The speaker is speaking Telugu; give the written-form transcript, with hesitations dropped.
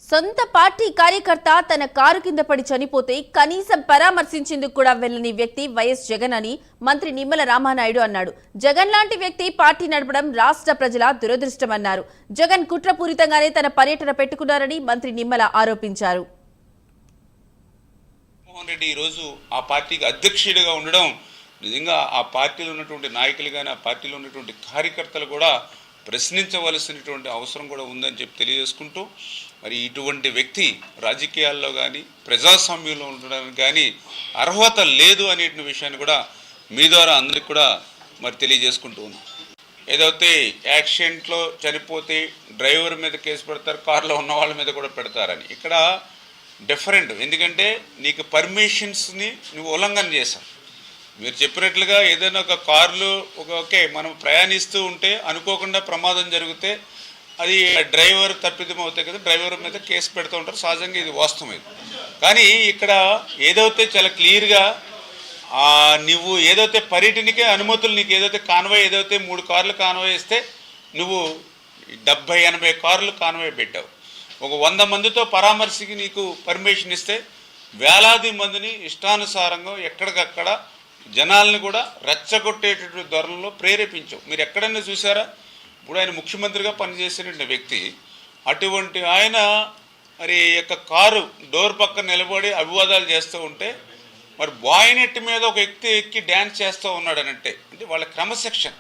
సొంత పార్టీ కార్యకర్త తన కారు కింద పడి చనిపోతే కనీసం పరామర్శించేందుకు కూడా వెళ్లని వ్యక్తి వైఎస్ జగన్ అని మంత్రి నిమ్మల రామానాయుడు అన్నాడు. జగన్ లాంటి వ్యక్తి పార్టీ నడపడం రాష్ట్ర ప్రజల దురదృష్టమన్నారు. జగన్ కుట్రపూరితంగానే తన పర్యటన పెట్టుకున్నారని మంత్రి నిమ్మల ఆరోపించారు. మోహన్ రెడ్డి ఈ రోజు ఆ పార్టీకి అధ్యక్షుడిగా ఉండడం నిజంగా ఆ పార్టీలో ఉన్నటువంటి నాయకులు కానీ ఆ పార్టీలో ఉన్నటువంటి కార్యకర్తలు కూడా ప్రశ్నించవలసినటువంటి అవసరం కూడా ఉందని చెప్పి తెలియజేసుకుంటూ, మరి ఇటువంటి వ్యక్తి రాజకీయాల్లో కానీ ప్రజాస్వామ్యంలో ఉండడానికి కానీ అర్హత లేదు అనే విషయాన్ని కూడా మీ ద్వారా అందరికి కూడా మరి తెలియజేసుకుంటూ ఉన్నాం. ఏదైతే యాక్సిడెంట్లో చనిపోతే డ్రైవర్ మీద కేసు పెడతారు, కారులో ఉన్న వాళ్ళ మీద కూడా పెడతారని ఇక్కడ డిఫరెంట్. ఎందుకంటే నీకు పర్మిషన్స్ని నువ్వు ఉల్లంఘన చేశావు. మీరు చెప్పినట్లుగా ఏదైనా ఒక కారులో ఓకే మనం ప్రయాణిస్తూ ఉంటే అనుకోకుండా ప్రమాదం జరిగితే అది డ్రైవర్ తప్పిదం అవుతాయి కదా, డ్రైవర్ మీద కేసు పెడుతూ ఉంటారు. సహజంగా ఇది వాస్తవం. ఇది కానీ ఇక్కడ ఏదైతే చాలా క్లియర్గా నువ్వు ఏదైతే పర్యటనకే అనుమతులు నీకు ఏదైతే కాన్వాయ్ ఏదైతే 3 కార్లు కాన్వాయ్ ఇస్తే నువ్వు 70-80 కార్లు కాన్వాయ్ పెట్టావు. ఒక 100 మందితో పరామర్శకి నీకు పర్మిషన్ ఇస్తే వేలాది మందిని ఇష్టానుసారంగా ఎక్కడికక్కడ జనాల్ని కూడా రెచ్చగొట్టేటటువంటి ధోరణిలో ప్రేరేపించావు. మీరు ఎక్కడైనా చూసారా? ఇప్పుడు ఆయన ముఖ్యమంత్రిగా పనిచేసిన వ్యక్తి, అటువంటి ఆయన మరి యొక్క కారు డోర్ పక్కన నిలబడి అభివాదాలు చేస్తూ ఉంటే మరి బాయ్నెట్ మీద ఒక వ్యక్తి ఎక్కి డ్యాన్స్ చేస్తూ ఉన్నాడనంటే అంటే వాళ్ళ క్రమశిక్షణ